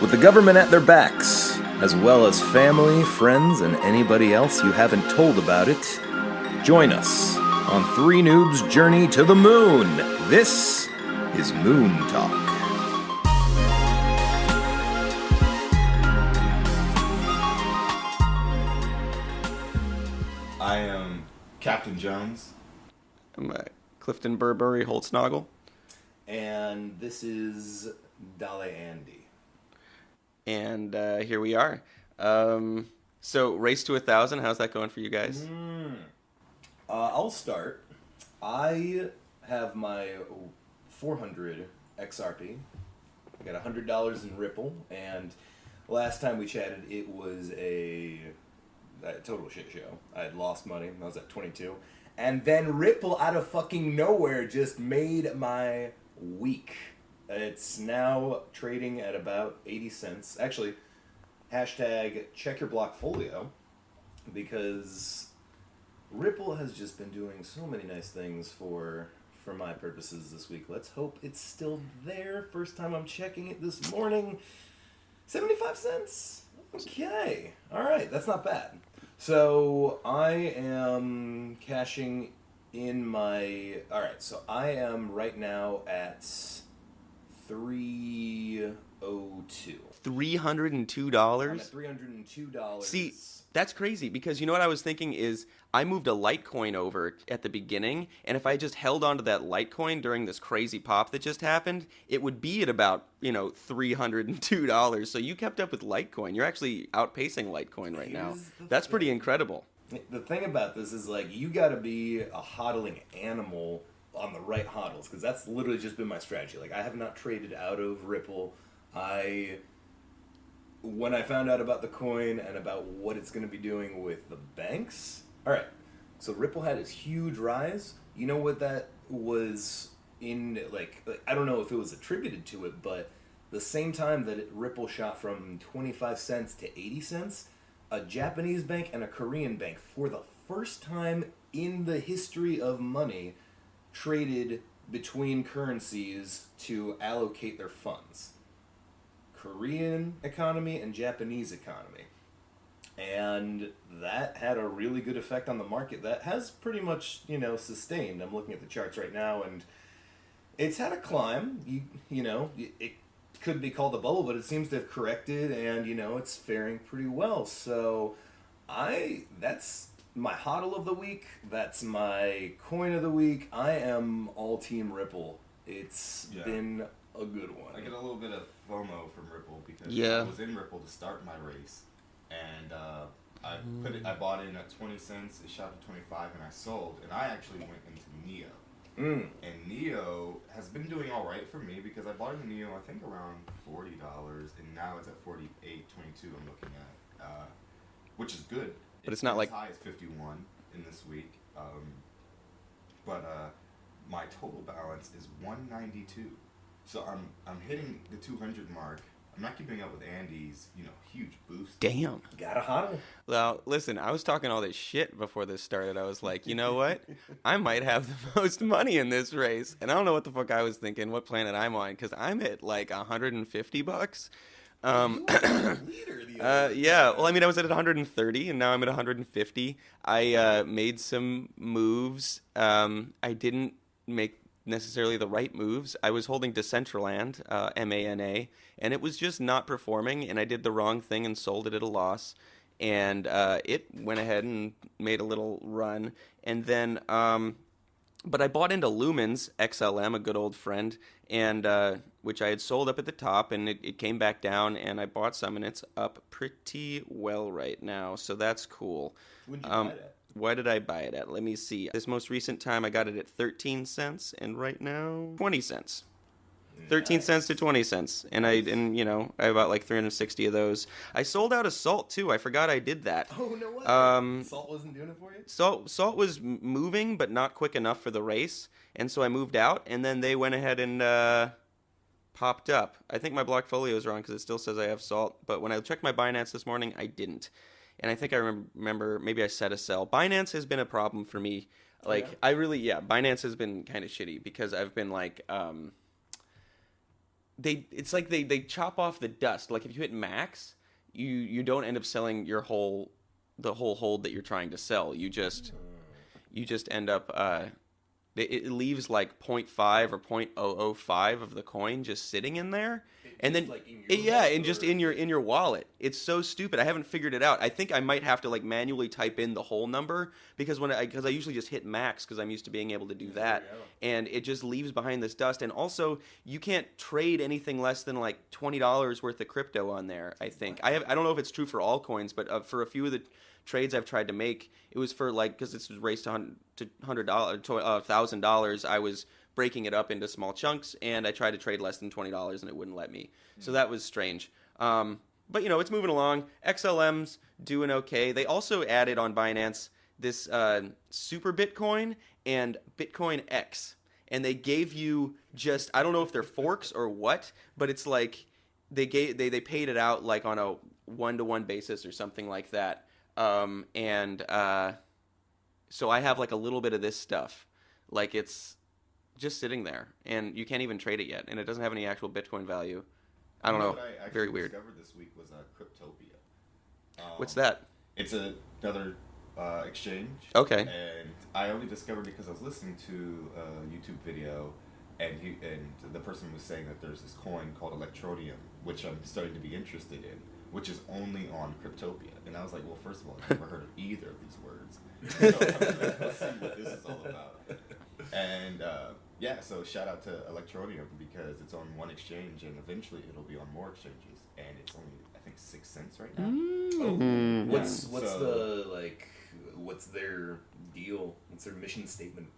With the government at their backs, as well as family, friends, and anybody else you haven't told about it, join us on three noobs' journey to the moon. This is MOONTALK. I am Captain Jones. I'm Clifton Holznagel. And this is Dale Andy. And here we are. So, Race to 1,000, how's that going for you guys? I'll start. I have my 400 XRP. I got $100 in Ripple, and last time we chatted, it was a total shit show. I had lost money. I was at 22. And then Ripple, out of fucking nowhere, just made my week. It's now trading at about 80 cents. Actually, hashtag check your blockfolio, because Ripple has just been doing so many nice things for my purposes this week. Let's hope it's still there. First time I'm checking it this morning. 75 cents. Okay. All right. That's not bad. So I am cashing in my... All right. So I am right now at 302. $302? I'm at $302. See, that's crazy, because you know what I was thinking is I moved a Litecoin over at the beginning, and if I just held onto that Litecoin during this crazy pop that just happened, it would be at about, $302. So you kept up with Litecoin. You're actually outpacing Litecoin right now. That's pretty incredible. The thing about this is, you got to be a hodling animal on the right hodls, because that's literally just been my strategy. I have not traded out of Ripple. When I found out about the coin and about what it's going to be doing with the banks... Alright, so Ripple had its huge rise. You know what that was in, I don't know if it was attributed to it, but the same time that Ripple shot from 25 cents to 80 cents, a Japanese bank and a Korean bank, for the first time in the history of money, traded between currencies to allocate their funds. Korean economy and Japanese economy. And that had a really good effect on the market. That has pretty much, sustained. I'm looking at the charts right now, and it's had a climb. It could be called a bubble, but it seems to have corrected, and, it's faring pretty well. So that's my hodl of the week. That's my coin of the week. I am all team Ripple. It's been a good one. I get a little bit of FOMO from Ripple because I was in Ripple to start my race, and I bought in at 20 cents. It shot to 25, and I sold. And I actually went into Neo, and Neo has been doing all right for me because I bought into Neo I think around $40, and now it's at 48.22. I'm looking at, which is good. But it's not as high as 51 in this week. But my total balance is 192. So I'm hitting the 200 mark. I'm not keeping up with Andy's, huge boost. Damn. Got a hodl. Well, listen, I was talking all this shit before this started. I was like, you know what? I might have the most money in this race. And I don't know what the fuck I was thinking, what planet I'm on, because I'm at like $150. Yeah, well, I was at 130, and now I'm at 150. I made some moves. I didn't make necessarily the right moves. I was holding Decentraland, MANA, and it was just not performing, and I did the wrong thing and sold it at a loss, and it went ahead and made a little run, and then but I bought into Lumens XLM, a good old friend, and which I had sold up at the top, and it came back down, and I bought some, and it's up pretty well right now, so that's cool. When did you buy that? Why did I buy it at? Let me see. This most recent time I got it at 13 cents, and right now 20 cents. 13 cents to 20 cents. And I bought like 360 of those. I sold out of salt too. I forgot I did that. Oh, no way. Salt wasn't doing it for you? Salt was moving, but not quick enough for the race. And so I moved out, and then they went ahead and popped up. I think my blockfolio is wrong because it still says I have salt. But when I checked my Binance this morning, I didn't. And I think I remember maybe I set a sell. Binance has been a problem for me. Binance has been kind of shitty because I've been it's like they chop off the dust. Like if you hit max, you don't end up selling the whole hold that you're trying to sell. You just end up it leaves like 0.5 or 0.005 of the coin just sitting in there. And then like in just in your wallet. It's so stupid. I haven't figured it out. I think I might have to like manually type in the whole number because I usually just hit max because I'm used to being able to do that, and it just leaves behind this dust. And also, you can't trade anything less than like $20 worth of crypto on there. I think I don't know if it's true for all coins, but for a few of the trades I've tried to make, it was for like because this was raised to $100 to $1,000. I was breaking it up into small chunks, and I tried to trade less than $20, and it wouldn't let me. So that was strange. But, it's moving along. XLM's doing okay. They also added on Binance this Super Bitcoin and Bitcoin X. And they gave you just, I don't know if they're forks or what, but it's like they paid it out like on a one-to-one basis or something like that. So I have like a little bit of this stuff. Like it's just sitting there, and you can't even trade it yet, and it doesn't have any actual Bitcoin value. I don't know. What I Very weird. discovered this week was Cryptopia. What's that? It's another exchange. Okay. And I only discovered because I was listening to a YouTube video, and the person was saying that there's this coin called Electronium, which I'm starting to be interested in, which is only on Cryptopia. And I was like, well, first of all, I've never heard of either of these words. So I'm going to go see what this is all about. And so shout out to Electronium because it's on one exchange, and eventually it'll be on more exchanges. And it's only, I think, 6 cents right now. What's their deal? What's their mission statement?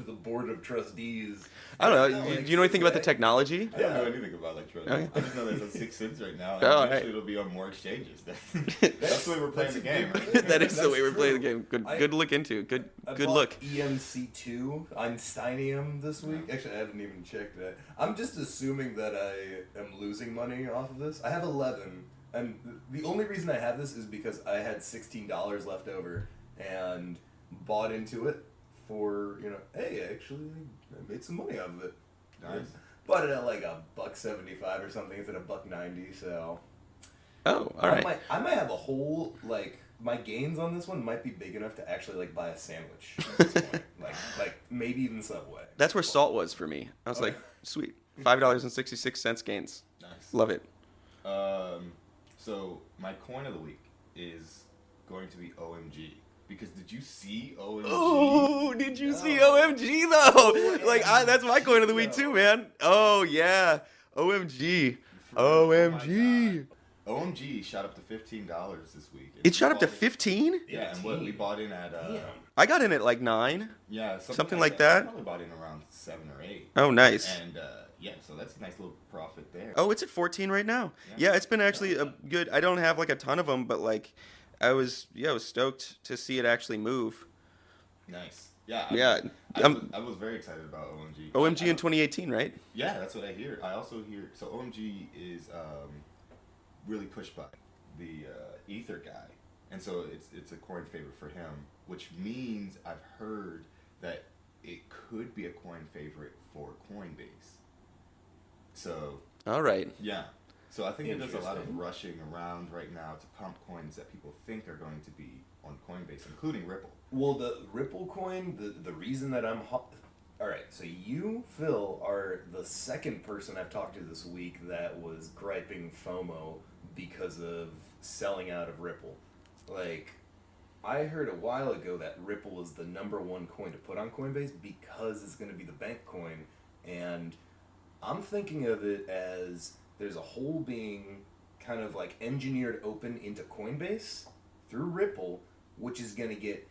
The board of trustees. I don't know. Do you know anything about the technology? I don't know anything about Electronium. Okay. I just know there's 6 cents right now, and eventually it'll be on more exchanges. That's the way we're playing the game. Right? That is the way we're playing the game. Good to look into. Good look. EMC2 Einsteinium this week. Actually, I haven't even checked that. I'm just assuming that I am losing money off of this. I have 11, and the only reason I have this is because I had $16 left over and bought into it. For hey, actually, I made some money off of it. Nice. Bought it at like $1.75 or something instead of $1.90. So. Oh, all right. I might have a whole my gains on this one might be big enough to actually buy a sandwich at this point. like maybe even Subway. That's where salt was for me. I was like, sweet, $5.66 gains. Nice. Love it. So my coin of the week is going to be OMG. Because did you see OMG? Oh, did you see OMG though? OMG. That's my coin of the week too, man. Oh yeah, OMG, OMG. OMG shot up to $15 this week. It shot up to 15? Yeah, and what we bought in at I got in at like 9. Yeah, something like that. I probably bought in around 7 or 8. Oh, nice. And so that's a nice little profit there. Oh, it's at 14 right now. Yeah, it's been actually a good. I don't have like a ton of them, but I was stoked to see it actually move. Nice. Yeah. I was very excited about OMG. OMG in 2018, right? Yeah, that's what I hear. I also hear so OMG is really pushed by the Ether guy, and so it's a coin favorite for him, which means I've heard that it could be a coin favorite for Coinbase. So. All right. Yeah. So I think there's a lot of rushing around right now to pump coins that people think are going to be on Coinbase, including Ripple. Well, the Ripple coin, the reason that I'm... All right, so you, Phil, are the second person I've talked to this week that was griping FOMO because of selling out of Ripple. I heard a while ago that Ripple is the #1 coin to put on Coinbase because it's going to be the bank coin, and I'm thinking of it as... There's a hole being kind of engineered open into Coinbase through Ripple, which is going to get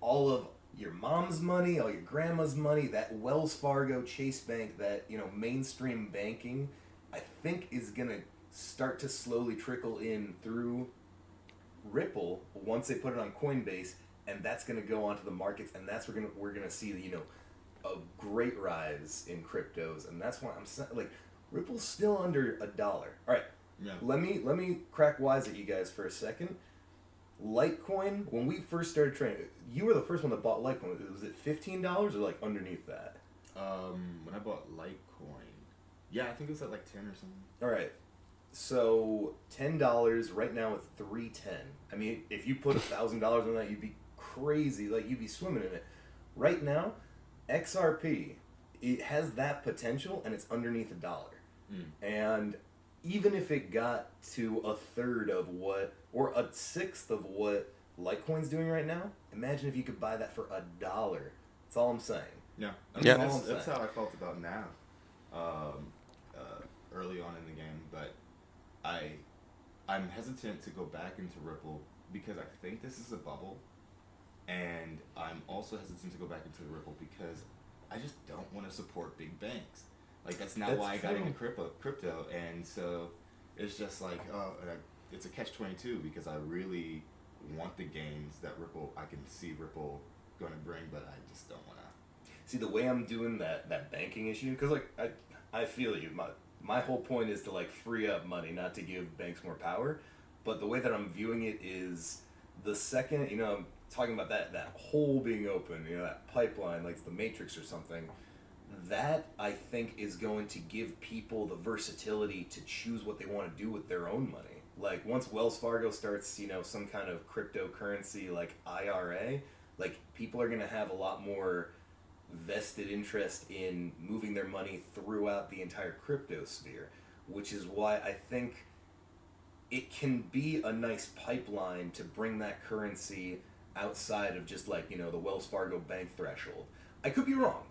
all of your mom's money, all your grandma's money, that Wells Fargo, Chase Bank, that mainstream banking, I think is going to start to slowly trickle in through Ripple once they put it on Coinbase, and that's going to go onto the markets, and that's where we're going to see a great rise in cryptos, and that's why I'm Ripple's still under $1. All right, yeah. Let me crack wise at you guys for a second. Litecoin, when we first started trading, you were the first one that bought Litecoin. Was it $15 or underneath that? When I bought Litecoin, Yeah, I think it was at like 10 or something. All right. So $10 right now at $3.10. I mean, if you put $1,000 on that, you'd be crazy. Like, you'd be swimming in it. Right now, XRP, it has that potential, and it's underneath $1. And even if it got to a third of what, or a sixth of what Litecoin's doing right now, imagine if you could buy that for $1. That's all I'm saying. Yeah, I mean, that's how I felt about NAV early on in the game, but I'm hesitant to go back into Ripple because I think this is a bubble, and I'm also hesitant to go back into Ripple because I just don't want to support big banks. Like, that's not why I got into crypto, and so it's just like, it's a catch-22 because I really want the gains that I can see Ripple going to bring, but I just don't want to. See, the way I'm doing that banking issue, because like I feel you. My whole point is to like free up money, not to give banks more power. But the way that I'm viewing it is the second, I'm talking about that hole being open, that pipeline, like the Matrix or something. That I think is going to give people the versatility to choose what they want to do with their own money. Like once Wells Fargo starts, some kind of cryptocurrency like IRA, like people are going to have a lot more vested interest in moving their money throughout the entire crypto sphere, which is why I think it can be a nice pipeline to bring that currency outside of just like, the Wells Fargo bank threshold. I could be wrong.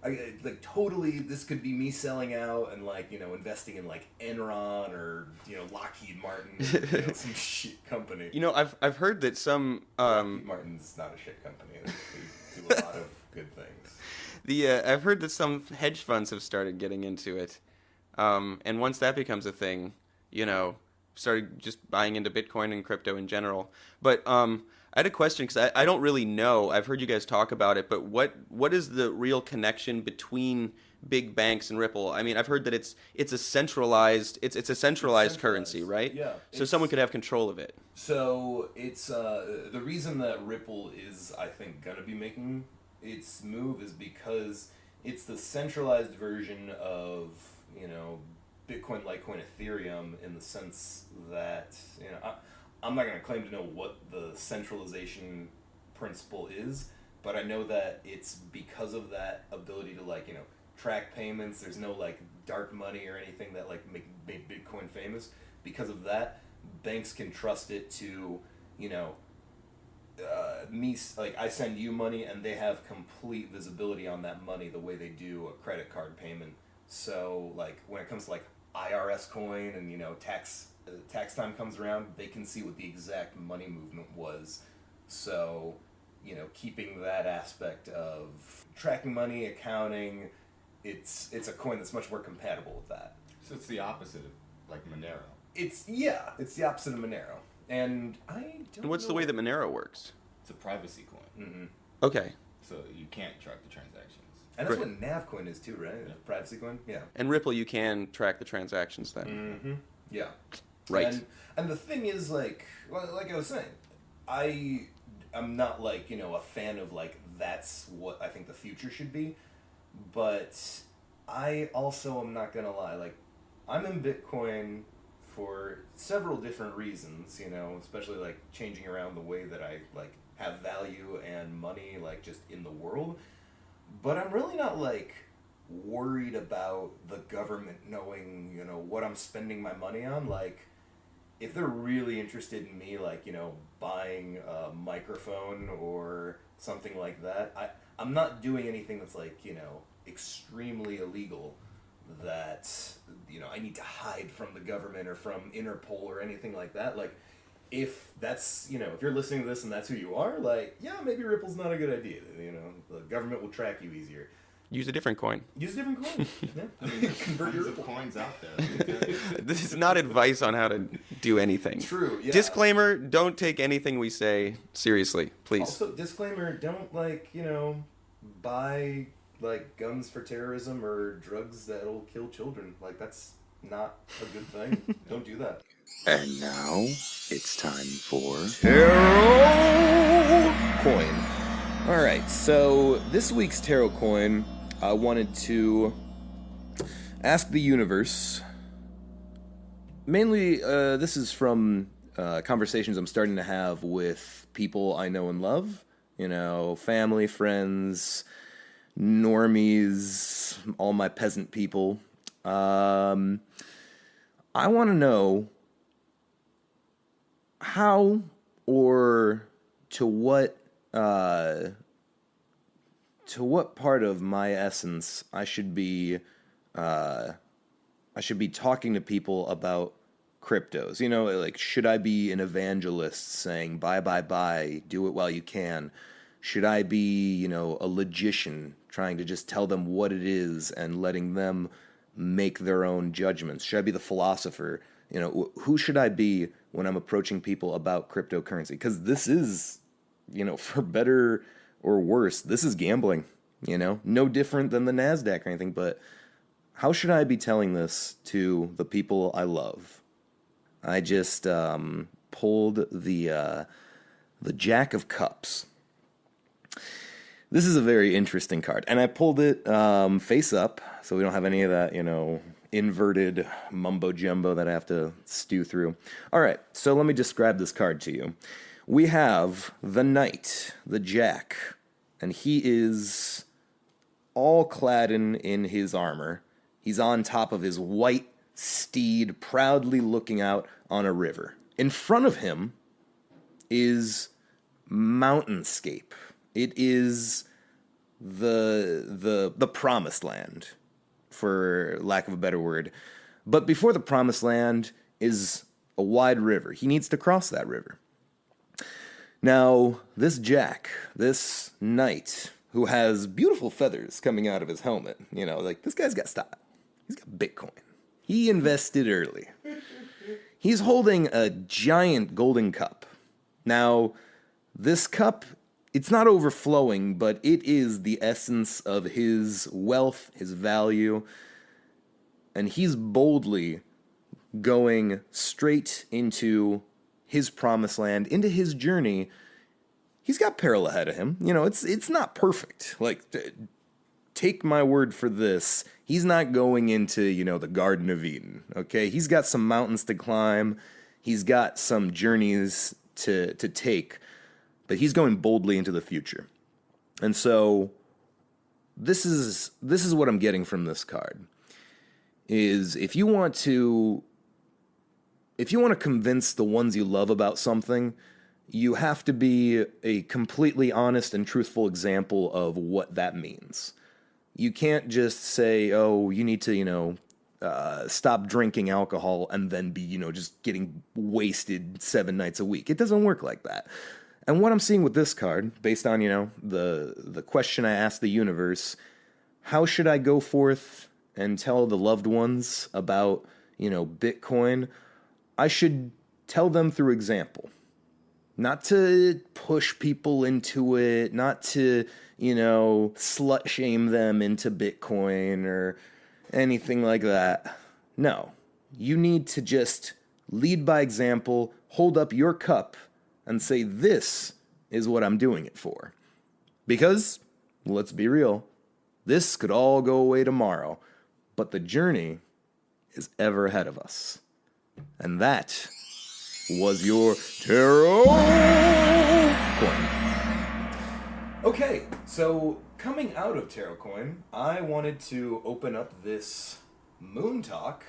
Totally, this could be me selling out and like, investing in like Enron or, Lockheed Martin, some shit company. I've heard that some Lockheed Martin's not a shit company. They do a lot of good things. I've heard that some hedge funds have started getting into it, and once that becomes a thing, started just buying into Bitcoin and crypto in general. But I had a question because I don't really know. I've heard you guys talk about it, but what is the real connection between big banks and Ripple? I mean, I've heard that it's a centralized currency, right? Yeah. So someone could have control of it. So it's the reason that Ripple is, I think, gonna be making its move is because it's the centralized version of Bitcoin, Litecoin, Ethereum, in the sense that I'm not going to claim to know what the centralization principle is, but I know that it's because of that ability to like track payments. There's no like dark money or anything that like made Bitcoin famous. Because of that, banks can trust it to I send you money and they have complete visibility on that money the way they do a credit card payment. So like when it comes to like IRS coin and tax time comes around, they can see what the exact money movement was. So keeping that aspect of tracking money, accounting, it's a coin that's much more compatible with that. So it's the opposite of like Monero. It's the opposite of Monero. And I don't What's the way that Monero works? It's a privacy coin. Mm-hmm. Okay. So you can't track the transactions. And that's what NAV coin is too, right? Yeah. Privacy coin? Yeah. And Ripple, you can track the transactions then. Mm-hmm. Yeah. Right. And the like I was saying, I'm not like, a fan of like, that's what I think the future should be. But I also am not going to lie. Like, I'm in Bitcoin for several different reasons, especially like changing around the way that I like have value and money like just in the world. But I'm really not like worried about the government knowing, what I'm spending my money on. Like if they're really interested in me, like, buying a microphone or something like that, I'm not doing anything that's like, extremely illegal that I need to hide from the government or from Interpol or anything like that. Like if that's if you're listening to this and that's who you are, like maybe Ripple's not a good idea. The government will track you easier. Use a different coin. Yeah. I mean, convert your coins out there. This is not advice on how to do anything. True. Yeah. Disclaimer: don't take anything we say seriously, please. Also, disclaimer: don't buy like guns for terrorism or drugs that'll kill children. Like that's not a good thing. Don't do that. And now it's time for Tarot Coin. All right, so this week's Tarot Coin, I wanted to Ask the universe. Mainly, this is from conversations I'm starting to have with people I know and love. Family, friends, normies, all my peasant people. I want to know how or to what part of my essence I should be talking to people about cryptos. Like, should I be an evangelist saying buy, do it while you can? Should I be, a logician trying to just tell them what it is and letting them make their own judgments? Should I be the philosopher? Who should I be when I'm approaching people about cryptocurrency? Because this is, for better or worse, this is gambling, no different than the NASDAQ or anything. But how should I be telling this to the people I love? I just pulled the Jack of Cups. This is a very interesting card, and I pulled it face up, so we don't have any of that, inverted mumbo-jumbo that I have to stew through. All right, so let me describe this card to you. We have the Knight, the Jack, and he is all clad in his armor. He's on top of his white steed, proudly looking out on a river. In front of him is mountainscape. It is the promised land, for lack of a better word. But before the promised land is a wide river. He needs to cross that river. Now, this Jack, this knight, who has beautiful feathers coming out of his helmet, like, this guy's got style. He's got Bitcoin. He invested early. He's holding a giant golden cup. Now, this cup, it's not overflowing, but it is the essence of his wealth, his value, and he's boldly going straight into his promised land, into his journey. He's got peril ahead of him. It's not perfect. Like, take my word for this. He's not going into, the Garden of Eden, okay? He's got some mountains to climb. He's got some journeys to take. But he's going boldly into the future. And so this is what I'm getting from this card. Is if you want to convince the ones you love about something, you have to be a completely honest and truthful example of what that means. You can't just say, oh, you need to, stop drinking alcohol and then be, just getting wasted 7 nights a week. It doesn't work like that. And what I'm seeing with this card, based on, the question I asked the universe, how should I go forth and tell the loved ones about, Bitcoin? I should tell them through example. Not to push people into it, not to, slut shame them into Bitcoin or anything like that. No, you need to just lead by example, hold up your cup, and say, this is what I'm doing it for. Because, let's be real, this could all go away tomorrow, but the journey is ever ahead of us. And that was your tarot coin. Okay, so coming out of Tarot Coin, I wanted to open up this MOONTALK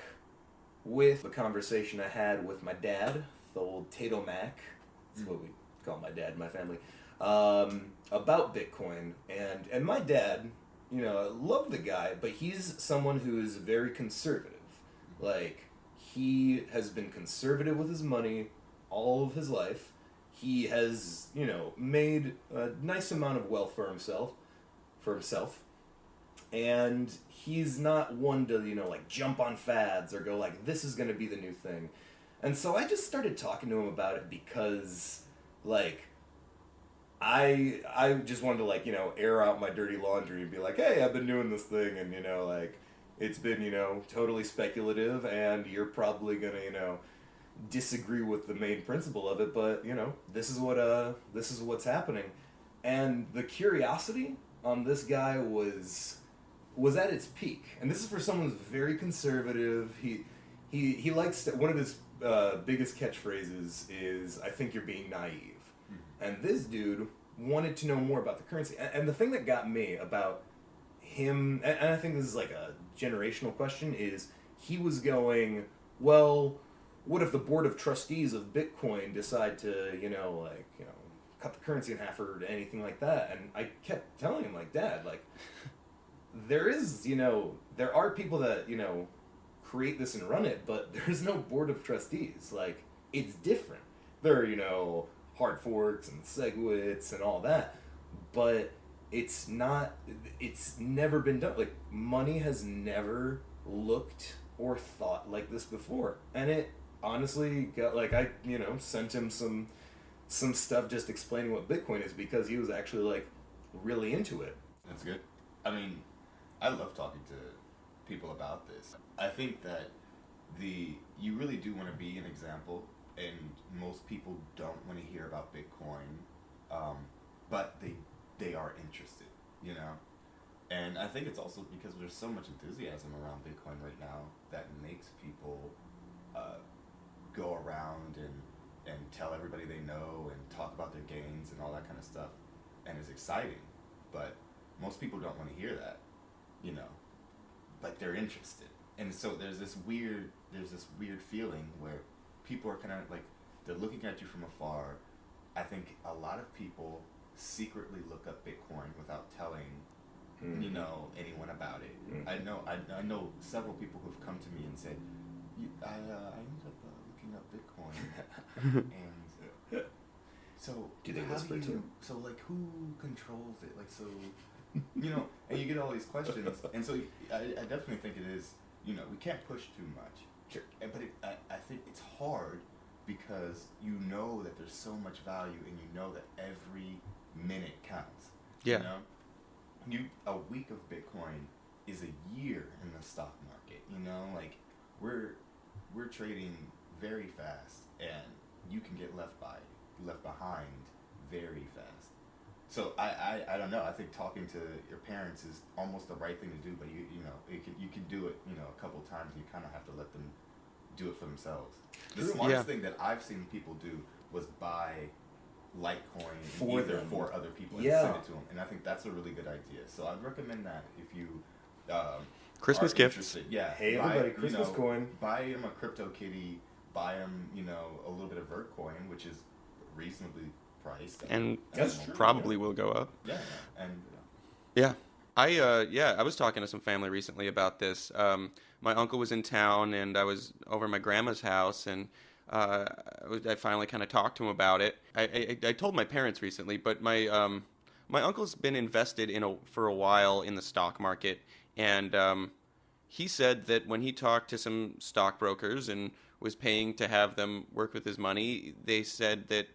with a conversation I had with my dad, the old Tato Mac. That's what we call my dad in my family, about Bitcoin. And my dad, I love the guy, but he's someone who is very conservative. Like, he has been conservative with his money all of his life. He has, made a nice amount of wealth for himself. And he's not one to, jump on fads or go like, this is going to be the new thing. And so I just started talking to him about it because, I just wanted to, air out my dirty laundry and be like, hey, I've been doing this thing and, it's been, totally speculative and you're probably going to, disagree with the main principle of it, but, this is what's happening. And the curiosity on this guy was was at its peak, and this is for someone who's very conservative. He likes to, one of his biggest catchphrases is, "I think you're being naive," and this dude wanted to know more about the currency. And the thing that got me about him, and I think this is like a generational question, is he was going, well, what if the board of trustees of Bitcoin decide to, cut the currency in half or anything like that? And I kept telling him, like, Dad, like, there are people that, create this and run it, but there's no board of trustees. Like, it's different. There are, hard forks and SegWits and all that, but it's never been done. Like, money has never looked or thought like this before. And it honestly got, like, I, sent him some stuff just explaining what Bitcoin is, because he was actually, like, really into it. That's good. I mean, I love talking to people about this. I think that you really do want to be an example, and most people don't want to hear about Bitcoin, but they are interested, And I think it's also because there's so much enthusiasm around Bitcoin right now that makes people go around and tell everybody they know and talk about their gains and all that kind of stuff, and it's exciting. But most people don't want to hear that, but they're interested. And so there's this weird feeling where people are kind of like, they're looking at you from afar. I think a lot of people secretly look up Bitcoin without telling anyone about it. I know several people who've come to me and said, I ended up looking up Bitcoin, and so do they whisper too? So like, who controls it? Like, so and you get all these questions, and so I definitely think it is. We can't push too much. Sure. But I think it's hard because that there's so much value, and that every minute counts. Yeah. A week of Bitcoin is a year in the stock market. Like, we're trading very fast, and you can get left behind very fast. So I don't know. I think talking to your parents is almost the right thing to do, but you can do it a couple times. You kind of have to let them do it for themselves. The smartest thing that I've seen people do was buy Litecoin for other people and send it to them, and I think that's a really good idea. So I'd recommend that if you Christmas gifts. Yeah. Hey, everybody, Christmas coin. Buy them a CryptoKitty. Buy them a little bit of VertCoin, which is reasonably priced, and that's true, probably will go up. Yeah, and yeah. I was talking to some family recently about this. My uncle was in town, and I was over at my grandma's house, and I finally kind of talked to him about it. I told my parents recently, but my uncle's been invested for a while in the stock market, and he said that when he talked to some stockbrokers and was paying to have them work with his money, they said that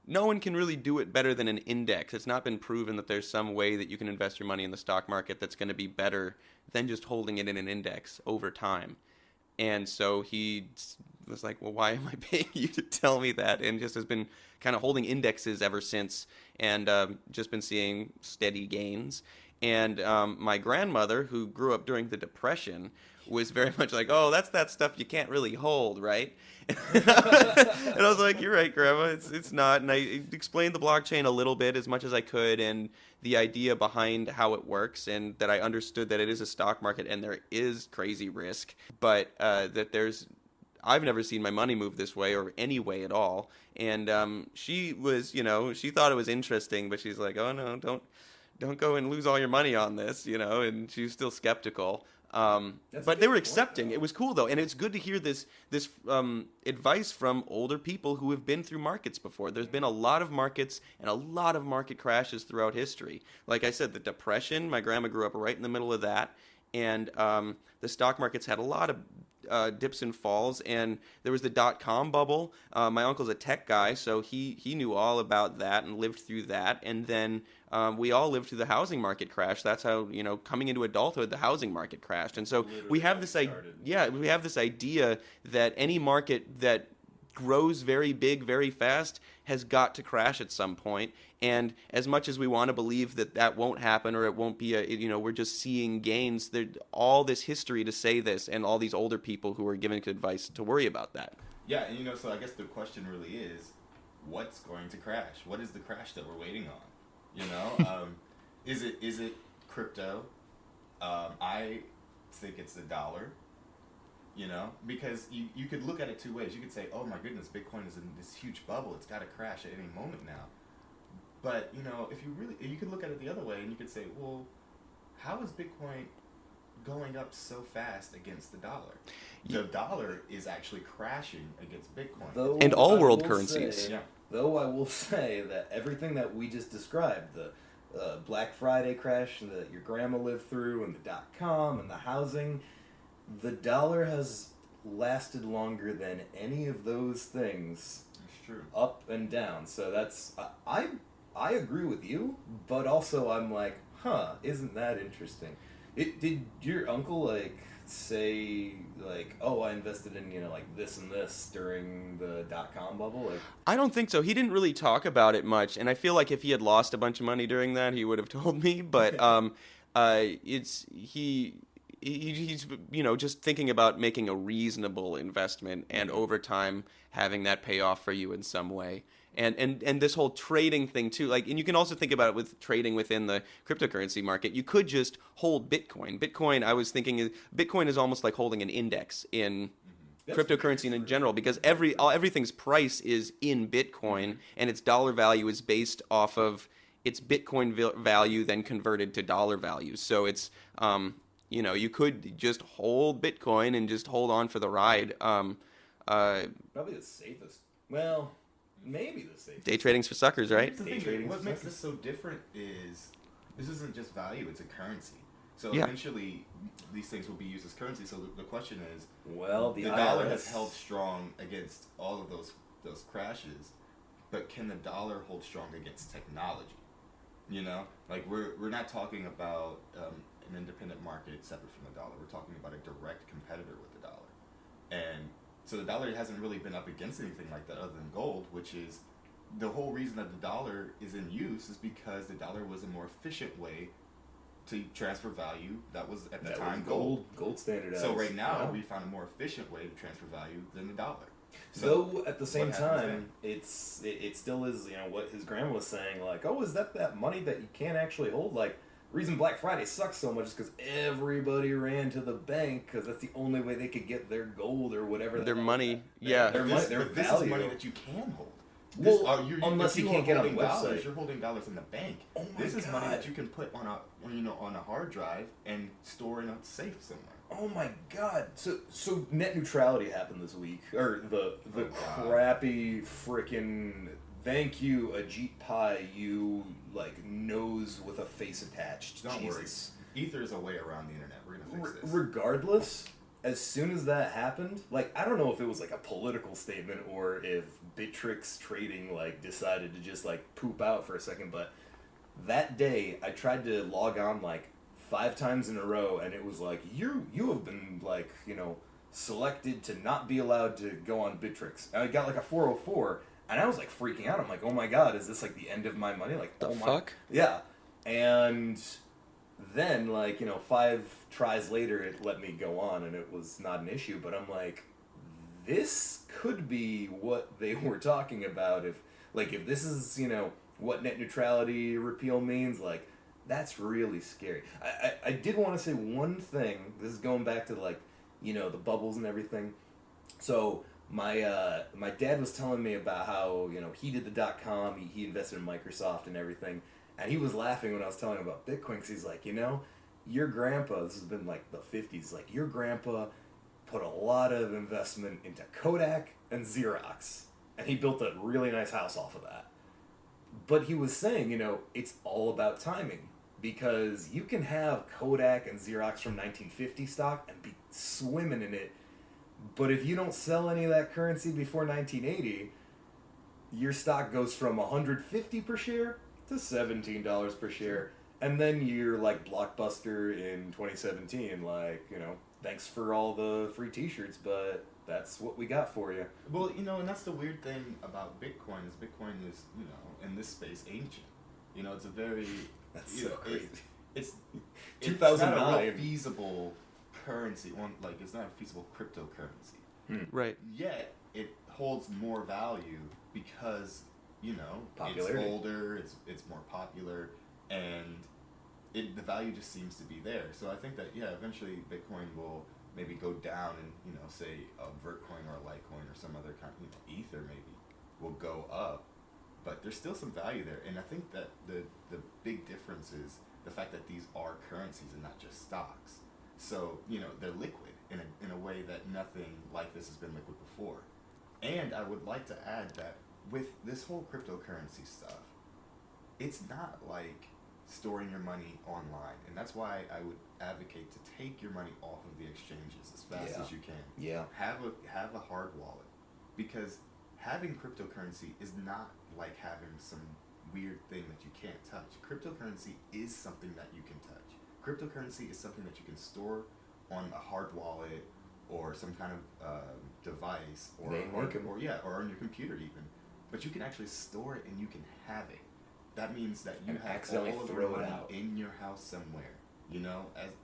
no one can really do it better than an index. It's not been proven that there's some way that you can invest your money in the stock market that's going to be better than just holding it in an index over time. And so he was like, well, why am I paying you to tell me that? And just has been kind of holding indexes ever since, and just been seeing steady gains. And my grandmother, who grew up during the Depression, was very much like, oh, that's that stuff you can't really hold, right? And I was like, you're right, Grandma, it's not. And I explained the blockchain a little bit, as much as I could, and the idea behind how it works, and that I understood that it is a stock market and there is crazy risk, but that I've never seen my money move this way or any way at all. And she was, she thought it was interesting, but she's like, oh no, don't go and lose all your money on this, and she was still skeptical. But they were accepting. It was cool, though, and it's good to hear this advice from older people who have been through markets before. There's been a lot of markets and a lot of market crashes throughout history. Like I said, the Depression, my grandma grew up right in the middle of that, and the stock markets had a lot of dips and falls, and there was the dot-com bubble. My uncle's a tech guy, so he knew all about that and lived through that, and then we all lived through the housing market crash. That's how, coming into adulthood, the housing market crashed. And so we have this idea that any market that grows very big very fast has got to crash at some point. And as much as we want to believe that that won't happen, or it won't be we're just seeing gains, there's all this history to say this, and all these older people who are giving advice to worry about that. Yeah, and so I guess the question really is, what's going to crash? What is the crash that we're waiting on? Is it crypto? I think it's the dollar. Because you could look at it two ways. You could say, oh my goodness, Bitcoin is in this huge bubble. It's got to crash at any moment now. But, if you could look at it the other way, and you could say, well, how is Bitcoin going up so fast against the dollar? The dollar is actually crashing against Bitcoin. And all world currencies. Though I will say that everything that we just described, the Black Friday crash that your grandma lived through, and the .com and the housing, the dollar has lasted longer than any of those things. That's true. Up and down. So that's I agree with you, but also I'm like, isn't that interesting? Did your uncle say oh, I invested in this and this during the .com bubble? I don't think so. He didn't really talk about it much, and I feel like if he had lost a bunch of money during that, he would have told me. But he's just thinking about making a reasonable investment, and over time having that pay off for you in some way. And this whole trading thing too, and you can also think about it with trading within the cryptocurrency market. You could just hold Bitcoin. I was thinking, Bitcoin is almost like holding an index in cryptocurrency in general, because everything's price is in Bitcoin, and its dollar value is based off of its Bitcoin value then converted to dollar value. So it's you could just hold Bitcoin and just hold on for the ride. Probably the safest. Well, maybe the safest. Day trading's for suckers, right? What makes this so different is this isn't just value; it's a currency. So eventually, these things will be used as currency. So the question is, the dollar has held strong against all of those crashes, but can the dollar hold strong against technology? We're not talking about an independent market separate from the dollar. We're talking about a direct competitor with the dollar. And so the dollar hasn't really been up against anything like that other than gold, which is the whole reason that the dollar is in use is because the dollar was a more efficient way to transfer value. That was at the time gold standardized. So right now we found a more efficient way to transfer value than the dollar. So at the same time, it still is what his grandma was saying, is that money that you can't actually hold? The reason Black Friday sucks so much is because everybody ran to the bank because that's the only way they could get their gold or whatever. Their money, their value. This is money that you can hold. Unless you can't get on the website. You're holding dollars in the bank. Oh my This is God. money that you can put on a hard drive and store in a safe somewhere. Oh my God! So net neutrality happened this week, or the crappy frickin' thank you Ajit Pai, you nose with a face attached. Don't Jesus. worry. Ether is a way around the internet. We're gonna fix this. Regardless, as soon as that happened, I don't know if it was a political statement or if Bittrex Trading decided to just poop out for a second, but that day I tried to log on 5 times in a row, and it was you have been selected to not be allowed to go on Bittrex. And I got a 404, and I was freaking out. I'm oh my God, is this the end of my money? The fuck? Yeah. And then 5 tries later it let me go on, and it was not an issue, but I'm this could be what they were talking about if this is what net neutrality repeal means. That's really scary. I did want to say one thing. This is going back to the bubbles and everything. So my dad was telling me about how he did the .com. He invested in Microsoft and everything, and he was laughing when I was telling him about Bitcoin because he's your grandpa. This has been the 50s. Your grandpa put a lot of investment into Kodak and Xerox, and he built a really nice house off of that. But he was saying, it's all about timing. Because you can have Kodak and Xerox from 1950 stock and be swimming in it, but if you don't sell any of that currency before 1980, your stock goes from $150 per share to $17 per share. And then you're like Blockbuster in 2017, like, thanks for all the free t-shirts, but that's what we got for you. Well, and that's the weird thing about Bitcoin is, in this space, ancient. It's a very... That's so crazy. It's 2009. not a real feasible currency. It's not a feasible cryptocurrency. Right. Yet, it holds more value because, Popularity. it's older, it's more popular, and the value just seems to be there. So I think that, eventually Bitcoin will maybe go down and, say a Vertcoin or a Litecoin or some other kind, Ether maybe will go up, but there's still some value there. And I think that the big difference is the fact that these are currencies and not just stocks. So, they're liquid in a way that nothing like this has been liquid before. And I would like to add that with this whole cryptocurrency stuff, it's not like storing your money online, and that's why I would advocate to take your money off of the exchanges as fast as you can. Yeah. Have a hard wallet, because having cryptocurrency is not like having some weird thing that you can't touch. Cryptocurrency is something that you can touch. Cryptocurrency is something that you can store on a hard wallet or some kind of device or on your computer even. But you can actually store it and you can have it. That means that you have accidentally all of throw your it money out in your house somewhere.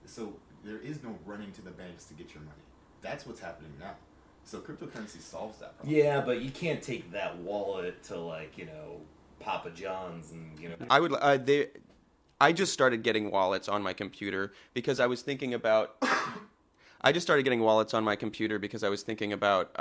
So there is no running to the banks to get your money. That's what's happening now. So cryptocurrency solves that problem. Yeah, but you can't take that wallet to Papa John's and I just started getting wallets on my computer because I was thinking about. I just started getting wallets on my computer because I was thinking about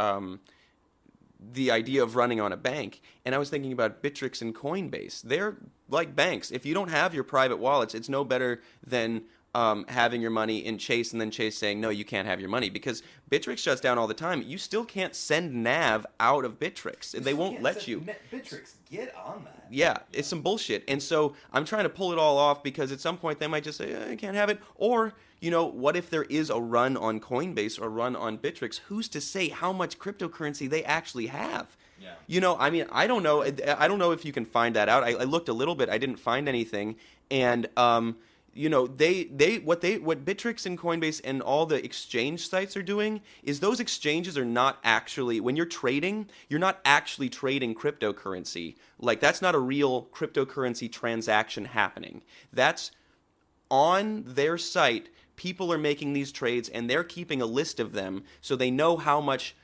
the idea of running on a bank, and I was thinking about Bittrex and Coinbase. They're like banks. If you don't have your private wallets, it's no better than having your money in Chase and then Chase saying, no, you can't have your money, because Bittrex shuts down all the time. You still can't send NAV out of Bittrex. They won't let you. Bittrex, get on that. Yeah, it's some bullshit. And so I'm trying to pull it all off because at some point they might just say, I can't have it. Or, what if there is a run on Coinbase or a run on Bittrex? Who's to say how much cryptocurrency they actually have? Yeah. I don't know. I don't know if you can find that out. I looked a little bit. I didn't find anything. And, what Bittrex and Coinbase and all the exchange sites are doing is those exchanges are not actually, when you're trading, you're not actually trading cryptocurrency. Like, that's not a real cryptocurrency transaction happening. That's on their site. People are making these trades and they're keeping a list of them so they know how much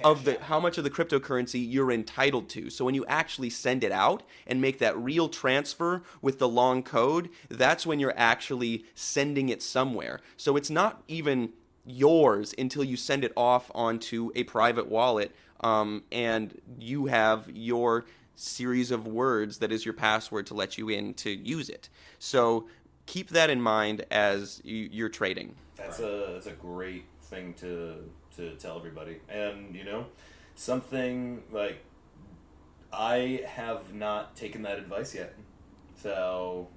of the cryptocurrency you're entitled to. So when you actually send it out and make that real transfer with the long code, that's when you're actually sending it somewhere. So it's not even yours until you send it off onto a private wallet, and you have your series of words that is your password to let you in to use it. So keep that in mind as you're trading. That's a great thing to tell everybody. And something like, I have not taken that advice yet, so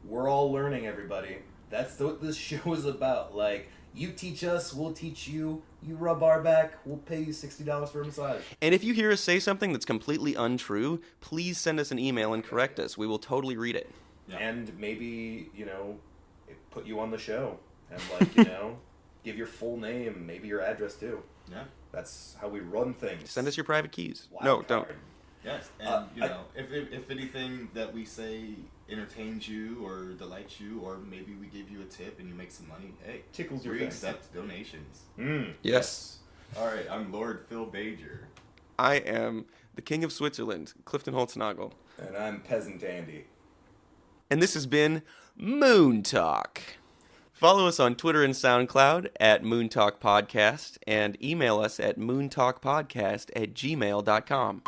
we're all learning, everybody. That's what this show is about. Like, you teach us, we'll teach you. You rub our back, we'll pay you $60 for a massage. And if you hear us say something that's completely untrue, please send us an email and correct us. We will totally read it. Yeah. And maybe put you on the show and give your full name, maybe your address too. Yeah. That's how we run things. Send us your private keys. Wild Don't. card. Yes, and if anything that we say entertains you or delights you, or maybe we give you a tip and you make some money, hey, tickles your we face. accept donations. Yes. All right, I'm Lord Phil Bajer. I am the King of Switzerland, Clifton Holznagel. And I'm Peasant Andy. And this has been MOONTALK. Follow us on Twitter and SoundCloud at MOONTALK Podcast, and email us at moontalkpodcast@gmail.com.